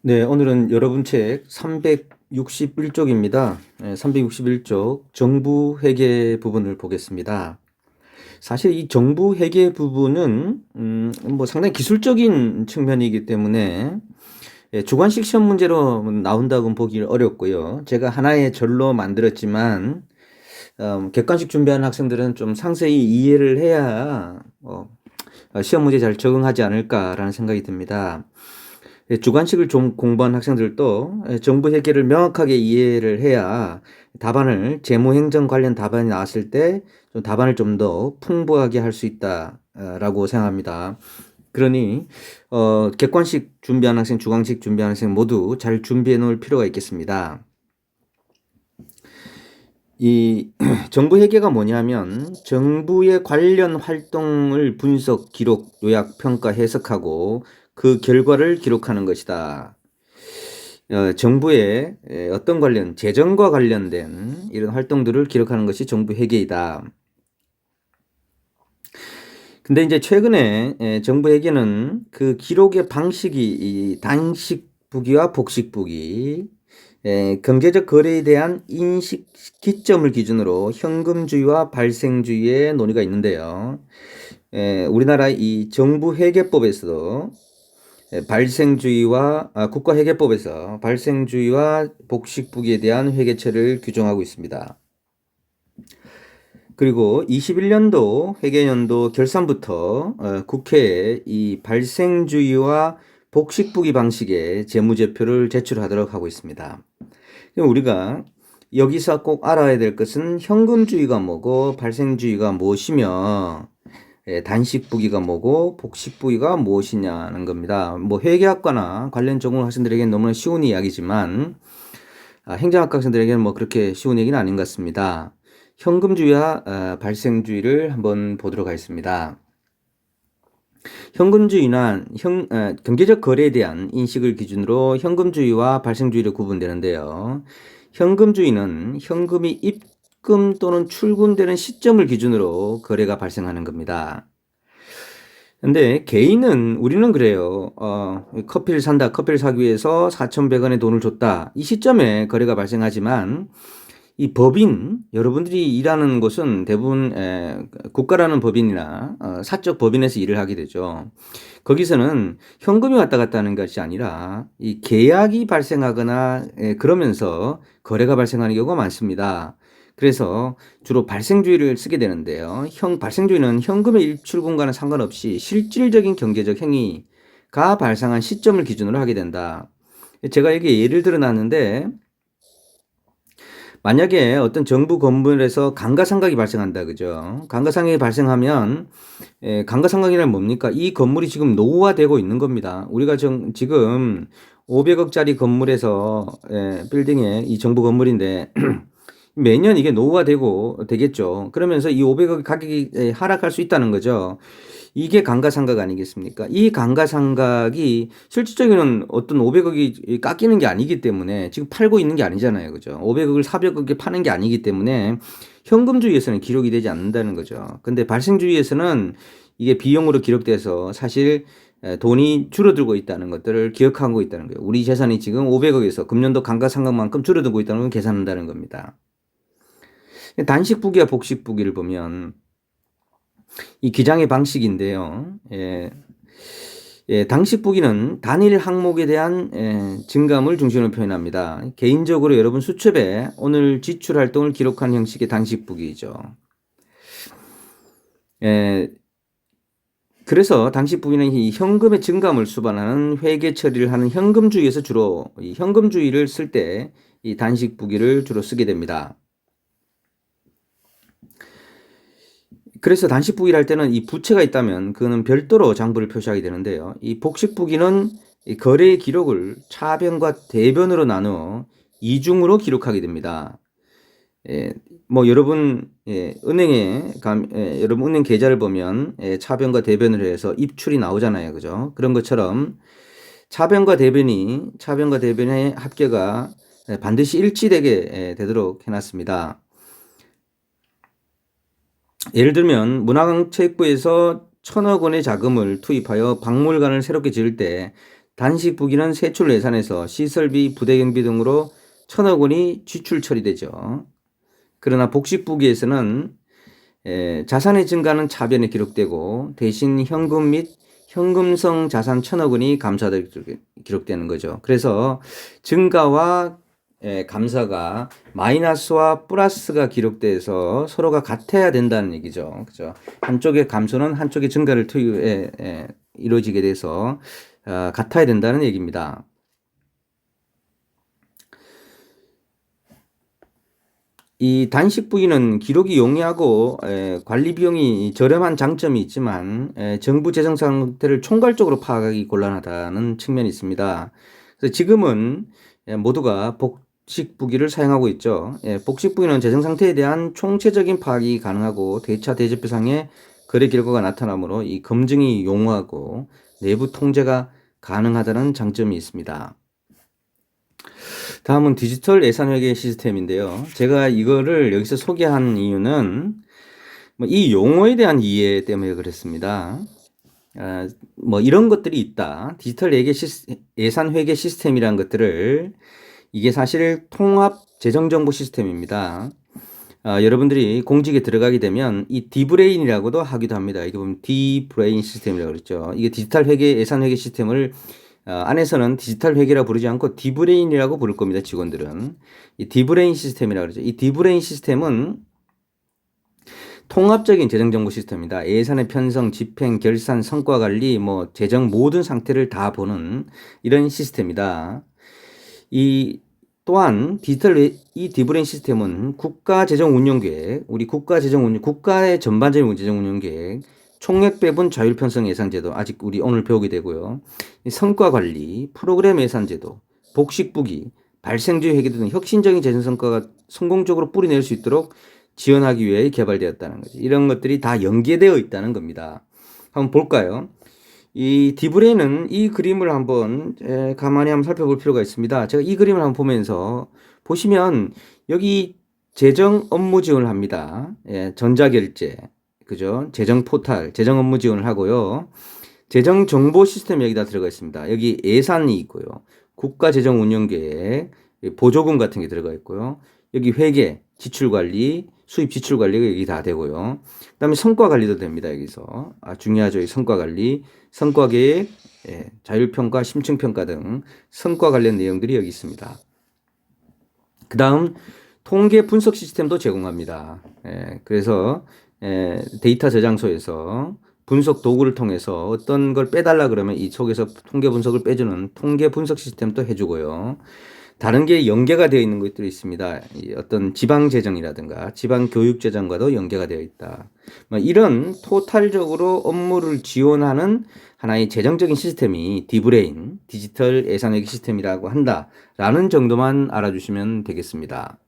네, 오늘은 여러분 책 361쪽입니다. 361쪽 정부 회계 부분을 보겠습니다. 사실 이 정부 회계 부분은 뭐 상당히 기술적인 측면이기 때문에 주관식 시험 문제로 나온다고는 보기 어렵고요. 제가 하나의 절로 만들었지만 객관식 준비하는 학생들은 좀 상세히 이해를 해야 시험 문제 잘 적응하지 않을까라는 생각이 듭니다. 주관식을 좀 공부한 학생들도 정부 회계를 명확하게 이해를 해야 답안을 재무행정 관련 답안이 나왔을 때 좀 답안을 좀 더 풍부하게 할 수 있다라고 생각합니다. 그러니 객관식 준비한 학생, 주관식 준비한 학생 모두 잘 준비해 놓을 필요가 있겠습니다. 이 정부 회계가 뭐냐면 정부의 관련 활동을 분석, 기록, 요약, 평가, 해석하고 그 결과를 기록하는 것이다. 정부의 어떤 관련, 재정과 관련된 이런 활동들을 기록하는 것이 정부 회계이다. 근데 이제 최근에 정부 회계는 그 기록의 방식이 이 단식부기와 복식부기, 경제적 거래에 대한 인식 기점을 기준으로 현금주의와 발생주의의 논의가 있는데요. 우리나라 이 정부회계법에서도 국가회계법에서 발생주의와 복식부기에 대한 회계처를 규정하고 있습니다. 그리고 21년도 회계연도 결산부터 국회에 이 발생주의와 복식부기 방식의 재무제표를 제출하도록 하고 있습니다. 우리가 여기서 꼭 알아야 될 것은 현금주의가 뭐고 발생주의가 무엇이며 단식부기가 뭐고 복식부기가 무엇이냐는 겁니다. 뭐 회계학과나 관련 전공 학생들에게는 너무나 쉬운 이야기지만 행정학과 학생들에게는 뭐 그렇게 쉬운 얘기는 아닌 것 같습니다. 현금주의와 발생주의를 한번 보도록 하겠습니다. 현금주의는 경제적 거래에 대한 인식을 기준으로 현금주의와 발생주의를 구분되는데요. 현금주의는 현금이 입금 또는 출금되는 시점을 기준으로 거래가 발생하는 겁니다. 근데 개인은 우리는 그래요. 커피를 산다. 커피를 사기 위해서 4,100원의 돈을 줬다. 이 시점에 거래가 발생하지만 이 법인, 여러분들이 일하는 곳은 대부분 국가라는 법인이나 사적 법인에서 일을 하게 되죠. 거기서는 현금이 왔다 갔다 하는 것이 아니라 이 계약이 발생하거나 그러면서 거래가 발생하는 경우가 많습니다. 그래서 주로 발생주의를 쓰게 되는데요. 발생주의는 현금의 입출금과는 상관없이 실질적인 경제적 행위가 발생한 시점을 기준으로 하게 된다. 제가 여기 예를 들어 놨는데 만약에 어떤 정부 건물에서 감가상각이 발생한다, 그죠? 감가상각이 발생하면 감가상각이란 뭡니까? 이 건물이 지금 노후화되고 있는 겁니다. 우리가 지금 500억짜리 건물에서 빌딩에 이 정부 건물인데 매년 이게 노후화되고 되겠죠. 그러면서 이 500억 가격이 하락할 수 있다는 거죠. 이게 감가상각 아니겠습니까? 이 감가상각이 실질적으로는 어떤 500억이 깎이는 게 아니기 때문에 지금 팔고 있는 게 아니잖아요. 그죠? 500억을 400억에 파는 게 아니기 때문에 현금주의에서는 기록이 되지 않는다는 거죠. 근데 발생주의에서는 이게 비용으로 기록돼서 사실 돈이 줄어들고 있다는 것들을 기억하고 있다는 거예요. 우리 재산이 지금 500억에서 금년도 감가상각만큼 줄어들고 있다는 걸 계산한다는 겁니다. 단식부기와 복식부기를 보면 이 기장의 방식인데요. 단식부기는 단일 항목에 대한 증감을 중심으로 표현합니다. 개인적으로 여러분 수첩에 오늘 지출 활동을 기록한 형식의 단식부기죠. 그래서 단식부기는 이 현금의 증감을 수반하는 회계 처리를 하는 현금주의에서 주로 이 현금주의를 쓸 때 이 단식부기를 주로 쓰게 됩니다. 그래서 단식부기를 할 때는 이 부채가 있다면 그거는 별도로 장부를 표시하게 되는데요. 이 복식부기는 이 거래 기록을 차변과 대변으로 나누어 이중으로 기록하게 됩니다. 뭐 여러분 여러분 은행 계좌를 보면 차변과 대변으로 해서 입출이 나오잖아요. 그죠? 그런 것처럼 차변과 대변의 합계가 반드시 일치되게 되도록 해놨습니다. 예를 들면 문화체육부에서 1,000억 원의 자금을 투입하여 박물관을 새롭게 지을 때 단식부기는 세출 예산에서 시설비, 부대경비 등으로 1,000억 원이 지출 처리되죠. 그러나 복식부기에서는 자산의 증가는 차변에 기록되고 대신 현금 및 현금성 자산 1,000억 원이 감소하다 기록되는 거죠. 그래서 증가와 감사가 마이너스와 플러스가 기록돼서 서로가 같아야 된다는 얘기죠. 그죠? 한쪽의 감소는 한쪽의 증가를 이루어지게 돼서 같아야 된다는 얘기입니다. 이 단식부기는 기록이 용이하고 관리 비용이 저렴한 장점이 있지만 정부 재정 상태를 총괄적으로 파악하기 곤란하다는 측면이 있습니다. 그래서 지금은 모두가 복식부기를 사용하고 있죠. 복식부기는 재정 상태에 대한 총체적인 파악이 가능하고 대차 대조표상에 거래 결과가 나타나므로 이 검증이 용이하고 내부 통제가 가능하다는 장점이 있습니다. 다음은 디지털 예산회계 시스템인데요. 제가 이거를 여기서 소개한 이유는 이 용어에 대한 이해 때문에 그랬습니다. 이런 것들이 있다. 디지털 예산회계 시스템이라는 것들을 이게 사실 통합 재정정보 시스템입니다. 여러분들이 공직에 들어가게 되면 이 디브레인이라고도 하기도 합니다. 이게 보면 디브레인 시스템이라고 그랬죠. 이게 디지털 예산회계 시스템을 안에서는 디지털 회계라 부르지 않고 디브레인이라고 부를 겁니다. 직원들은. 이 디브레인 시스템이라고 그러죠. 이 디브레인 시스템은 통합적인 재정정보 시스템입니다. 예산의 편성, 집행, 결산, 성과관리, 재정 모든 상태를 다 보는 이런 시스템이다. 또한 이 디브레인 시스템은 국가재정운용계획, 우리 국가의 전반적인 재정운용계획, 총액 배분 자율편성 예산제도, 아직 우리 오늘 배우게 되고요. 성과관리, 프로그램 예산제도, 복식부기, 발생주의 회계 등 혁신적인 재정 성과가 성공적으로 뿌리낼 수 있도록 지원하기 위해 개발되었다는 거죠. 이런 것들이 다 연계되어 있다는 겁니다. 한번 볼까요? 이 디브레인은 이 그림을 한번 가만히 한번 살펴볼 필요가 있습니다. 제가 이 그림을 한번 보면서 보시면 여기 재정 업무 지원을 합니다. 전자결제, 그죠? 재정 포탈, 재정 업무 지원을 하고요. 재정 정보 시스템 여기다 들어가 있습니다. 여기 예산이 있고요. 국가재정운영계획, 보조금 같은 게 들어가 있고요. 여기 회계, 지출관리, 수입 지출관리가 여기 다 되고요. 그 다음에 성과관리도 됩니다. 여기서. 중요하죠. 이 성과관리, 성과계획, 자율평가, 심층평가 등 성과 관련 내용들이 여기 있습니다. 그 다음 통계 분석 시스템도 제공합니다. 그래서 데이터 저장소에서 분석 도구를 통해서 어떤 걸 빼달라 그러면 이 속에서 통계 분석을 빼주는 통계 분석 시스템도 해주고요. 다른 게 연계가 되어 있는 것들이 있습니다. 어떤 지방재정이라든가 지방교육재정과도 연계가 되어 있다. 이런 토탈적으로 업무를 지원하는 하나의 재정적인 시스템이 디브레인, 디지털 예산회계 시스템이라고 한다라는 정도만 알아주시면 되겠습니다.